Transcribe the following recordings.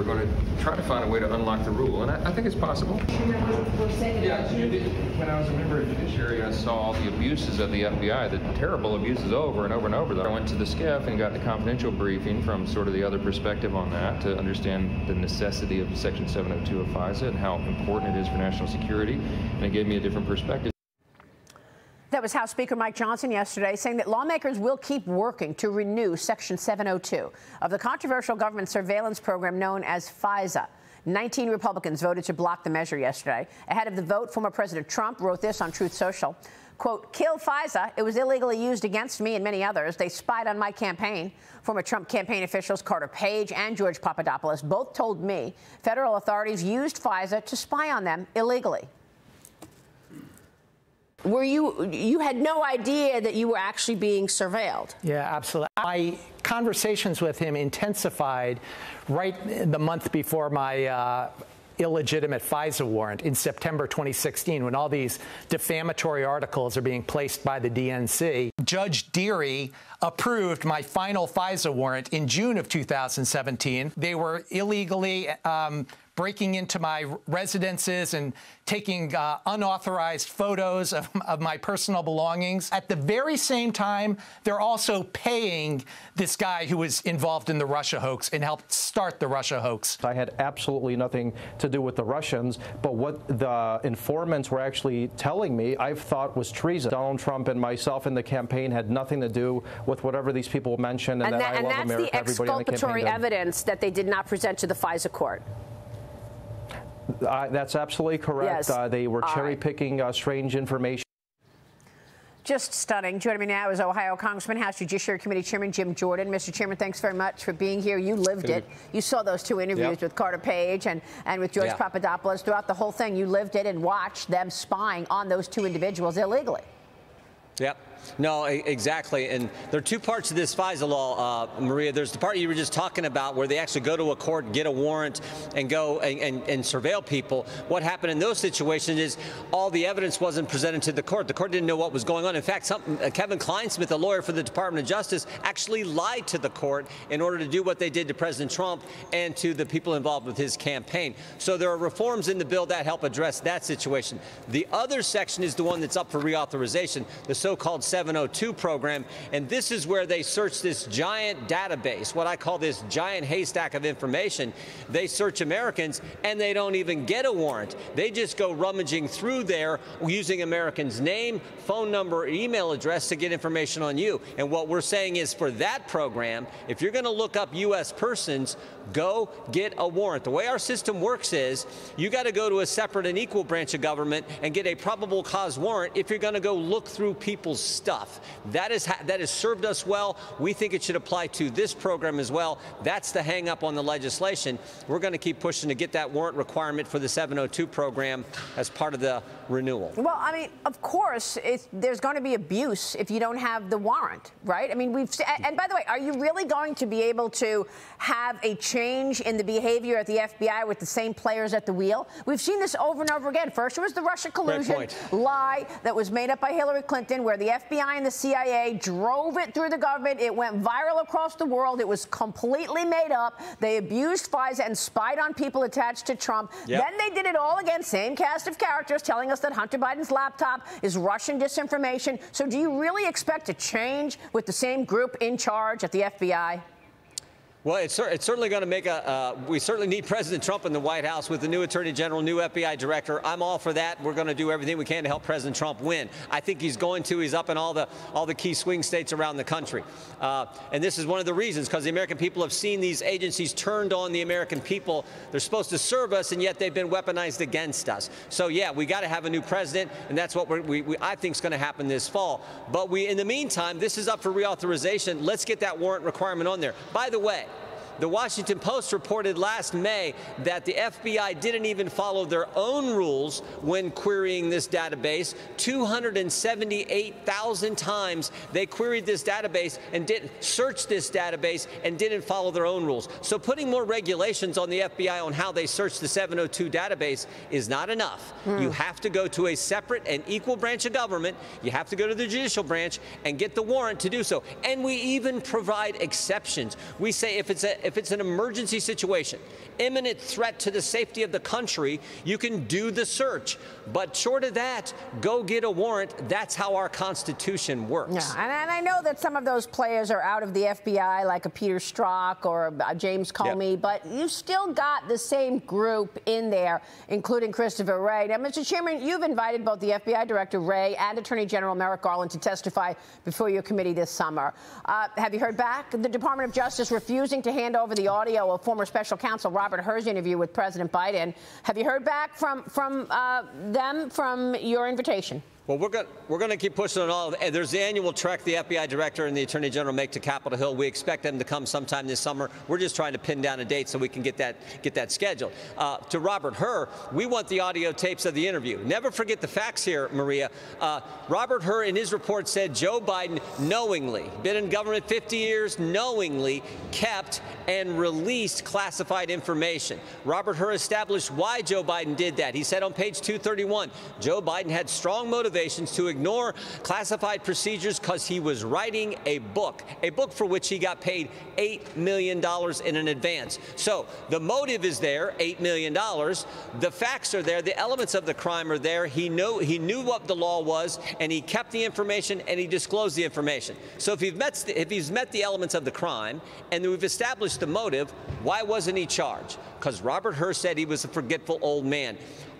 going to try to find a way to unlock the rule, and I think it's possible. Yeah, when I was a member of the judiciary, I saw the abuses of the FBI, the terrible abuses over and over and over. I went to the SCIF and got the confidential briefing from sort of the other perspective on that to understand the necessity of Section 702 of FISA and how important it is for national security, and it gave me a different perspective. That was House Speaker Mike Johnson yesterday saying that lawmakers will keep working to renew Section 702 of the controversial government surveillance program known as FISA. 19 Republicans voted to block the measure yesterday. Ahead of the vote, former President Trump wrote this on Truth Social. Quote, "Kill FISA. It was illegally used against me and many others. They spied on my campaign." Former Trump campaign officials Carter Page and George Papadopoulos both told me federal authorities used FISA to spy on them illegally. Were you had no idea that you were actually being surveilled? Yeah, absolutely. My conversations with him intensified right the month before my illegitimate FISA warrant in September 2016, when all these defamatory articles are being placed by the DNC. Judge Deary approved my final FISA warrant in June of 2017. They were illegally breaking into my residences and taking unauthorized photos of my personal belongings. At the very same time, they're also paying this guy who was involved in the Russia hoax and helped start the Russia hoax. I had absolutely nothing to do with the Russians, but what the informants were actually telling me, I thought was treason. Donald Trump and myself in the campaign had nothing to do with whatever these people mentioned, and that I love America. That's the exculpatory evidence that they did not present to the FISA court. That's absolutely correct. Yes. They were cherry-picking strange information. Just stunning. Joining me now is Ohio Congressman, House Judiciary Committee Chairman Jim Jordan. Mr. Chairman, thanks very much for being here. You lived it. You saw those two interviews with Carter Page and with George Papadopoulos. Throughout the whole thing, you lived it and watched them spying on those two individuals illegally. Yep. No, exactly. And there are two parts of this FISA law, Maria. There's the part you were just talking about where they actually go to a court, get a warrant, and go and surveil people. What happened in those situations is all the evidence wasn't presented to the court. The court didn't know what was going on. In fact, Kevin Kleinsmith, a lawyer for the Department of Justice, actually lied to the court in order to do what they did to President Trump and to the people involved with his campaign. So there are reforms in the bill that help address that situation. The other section is the one that's up for reauthorization, the so-called 702 program, and this is where they search this giant database, what I call this giant haystack of information. They search Americans, and they don't even get a warrant. They just go rummaging through there using Americans' name, phone number, email address to get information on you. And what we're saying is for that program, if you're going to look up U.S. persons, go get a warrant. The way our system works is you got to go to a separate and equal branch of government and get a probable cause warrant if you're going to go look through people's stuff. That has served us well. We think it should apply to this program as well. That's the hang up on the legislation. We're going to keep pushing to get that warrant requirement for the 702 program as part of the renewal. Well, I mean, of course, there's going to be abuse if you don't have the warrant, right? I mean, and by the way, are you really going to be able to have a change in the behavior at the FBI with the same players at the wheel? We've seen this over and over again. First, it was the Russia collusion lie that was made up by Hillary Clinton, where the FBI and the CIA drove it through the government. It went viral across the world. It was completely made up. They abused FISA and spied on people attached to Trump. Then they did it all again, same cast of characters, telling us that Hunter Biden's laptop is Russian disinformation. So do you really expect a change with the same group in charge at the FBI? Well, it's certainly going to make we certainly need President Trump in the White House with the new Attorney General, new FBI Director. I'm all for that. We're going to do everything we can to help President Trump win. I think he's going to. He's up in all the key swing states around the country. And this is one of the reasons, because the American people have seen these agencies turned on the American people. They're supposed to serve us, and yet they've been weaponized against us. So, yeah, we got to have a new president, and that's what I think is going to happen this fall. But in the meantime, this is up for reauthorization. Let's get that warrant requirement on there. By the way, the Washington Post reported last May that the FBI didn't even follow their own rules when querying this database. 278,000 times they queried this database and searched this database and didn't follow their own rules. So putting more regulations on the FBI on how they search the 702 database is not enough. You have to go to a separate and equal branch of government. You have to go to the judicial branch and get the warrant to do so. And we even provide exceptions. We say if it's if it's an emergency situation, imminent threat to the safety of the country, you can do the search. But short of that, go get a warrant. That's how our Constitution works. Yeah, and I know that some of those players are out of the FBI, like a Peter Strzok or a James Comey, but you still got the same group in there, including Christopher Wray. Now, Mr. Chairman, you've invited both the FBI Director Wray and Attorney General Merrick Garland to testify before your committee this summer. Have you heard back? The Department of Justice refusing to hand over the audio of former Special Counsel Robert Hur's interview with President Biden. Have you heard back from your invitation? Well, we're going to keep pushing on all of it. There's the annual trek the FBI Director and the Attorney General make to Capitol Hill. We expect them to come sometime this summer. We're just trying to pin down a date so we can get that scheduled. To Robert Hur, we want the audio tapes of the interview. Never forget the facts here, Maria. Robert Hur, in his report, said Joe Biden knowingly, been in government 50 years, knowingly kept and released classified information. Robert Hur established why Joe Biden did that. He said on page 231, Joe Biden had strong motivations to ignore classified procedures because he was writing a book for which he got paid $8 million in an advance. So the motive is there, $8 million. The facts are there. The elements of the crime are there. He knew what the law was, and he kept the information, and he disclosed the information. So if he's met the elements of the crime, and we've established the motive, why wasn't he charged? Because Robert Hur said he was a forgetful old man.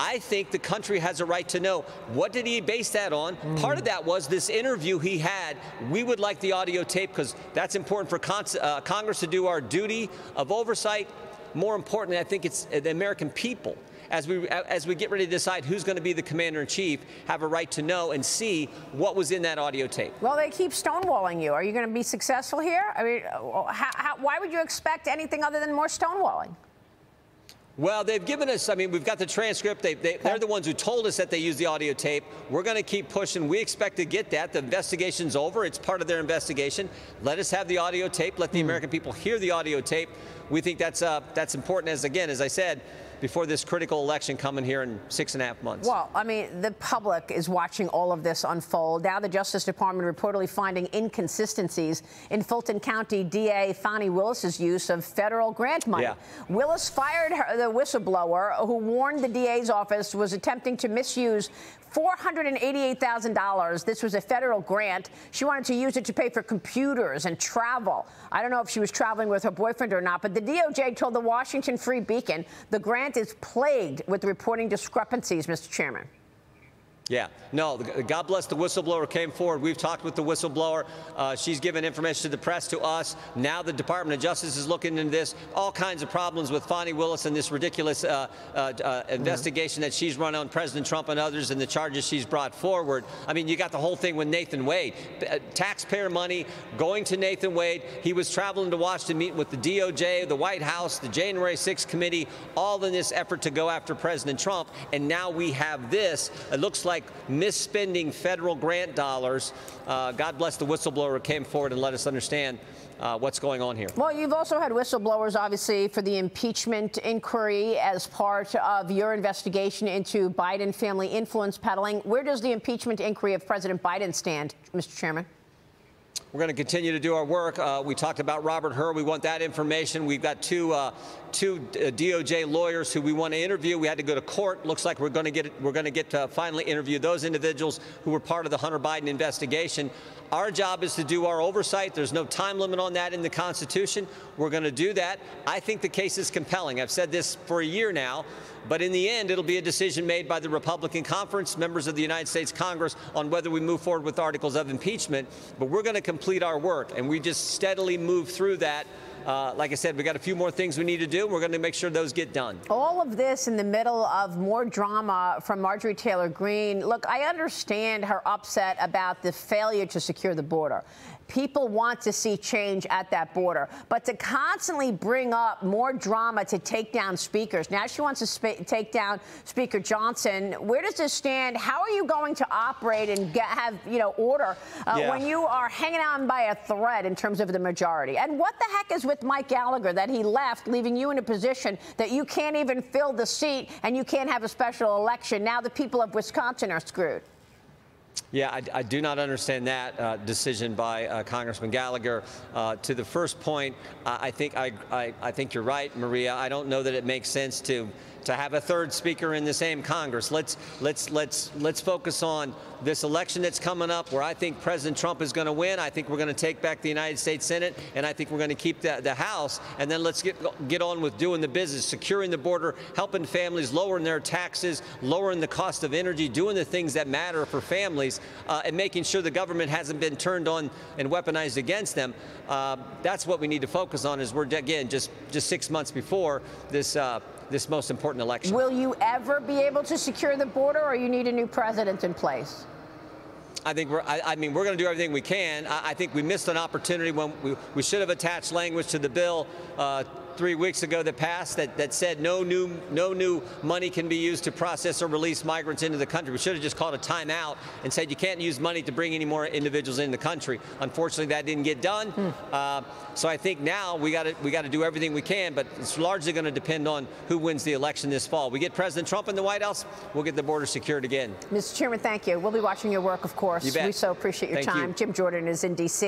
I think the country has a right to know, what did he base that on? Part of that was this interview he had. We would like the audio tape because that's important for Congress to do our duty of oversight. More importantly, I think it's the American people. As we get ready to decide who's going to be the commander-in-chief, have a right to know and see what was in that audio tape. Well, they keep stonewalling you. Are you going to be successful here? I mean, why would you expect anything other than more stonewalling? Well, they've given us, I mean, we've got the transcript. They're the ones who told us that they used the audio tape. We're going to keep pushing. We expect to get that. The investigation's over. It's part of their investigation. Let us have the audio tape. Let the American people hear the audio tape. We think that's important, as I said, before this critical election coming here in 6.5 months. Well, I mean, the public is watching all of this unfold. Now the Justice Department reportedly finding inconsistencies in Fulton County DA Fani Willis's use of federal grant money. Yeah. Willis fired the whistleblower who warned the DA's office was attempting to misuse $488,000. This was a federal grant. She wanted to use it to pay for computers and travel. I don't know if she was traveling with her boyfriend or not, but the DOJ told the Washington Free Beacon the grant is plagued with reporting discrepancies, Mr. Chairman. Yeah, no, God bless the whistleblower who came forward. We've talked with the whistleblower. She's given information to the press, to us. Now the Department of Justice is looking into this. All kinds of problems with Fani Willis and this ridiculous investigation that she's run on President Trump and others and the charges she's brought forward. I mean, you got the whole thing with Nathan Wade. Taxpayer money going to Nathan Wade. He was traveling to Washington, meeting with the DOJ, the White House, the January 6th committee, all in this effort to go after President Trump. And now we have this. It looks like misspending federal grant dollars. God bless the whistleblower who came forward and let us understand what's going on here. Well, you've also had whistleblowers, obviously, for the impeachment inquiry as part of your investigation into Biden family influence peddling. Where does the impeachment inquiry of President Biden stand, Mr. Chairman? We're going to continue to do our work. We talked about Robert Hur. We want that information. We've got two DOJ lawyers who we want to interview. We had to go to court. Looks like we're going to get to finally interview those individuals who were part of the Hunter Biden investigation. Our job is to do our oversight. There's no time limit on that in the Constitution. We're going to do that. I think the case is compelling. I've said this for a year now. But in the end, it'll be a decision made by the Republican conference, members of the United States Congress, on whether we move forward with articles of impeachment. But we're going to complete our work, and we just steadily move through that. Like I said, we got a few more things we need to do. We're going to make sure those get done. All of this in the middle of more drama from Marjorie Taylor Greene. Look, I understand her upset about the failure to secure the border. People want to see change at that border. But to constantly bring up more drama to take down speakers. Now she wants to take down Speaker Johnson. Where does this stand? How are you going to operate and have, order when you are hanging on by a thread in terms of the majority? And what the heck is with Mike Gallagher that he left, leaving you in a position that you can't even fill the seat and you can't have a special election? Now the people of Wisconsin are screwed. Yeah, I do not understand that decision by Congressman Gallagher. To the first point, I think you're right, Maria. I don't know that it makes sense to have a third speaker in the same Congress. Let's focus on this election that's coming up, where I think President Trump is going to win. I think we're going to take back the United States Senate, and I think we're going to keep the House. And then let's get on with doing the business, securing the border, helping families, lowering their taxes, lowering the cost of energy, doing the things that matter for families, and making sure the government hasn't been turned on and weaponized against them. That's what we need to focus on. As we're again just 6 months before this most important election. Will you ever be able to secure the border, or you need a new president in place? I think we're going to do everything we can. I think we missed an opportunity when we should have attached language to the bill 3 weeks ago that passed that said no new money can be used to process or release migrants into the country. We should have just called a timeout and said you can't use money to bring any more individuals in the country. Unfortunately, that didn't get done. So I think now we got to do everything we can, but it's largely going to depend on who wins the election this fall. We get President Trump in the White House, we'll get the border secured again. Mr. Chairman, thank you. We'll be watching your work, of course. You bet. We so appreciate your Thank time. you. Jim Jordan is in D.C.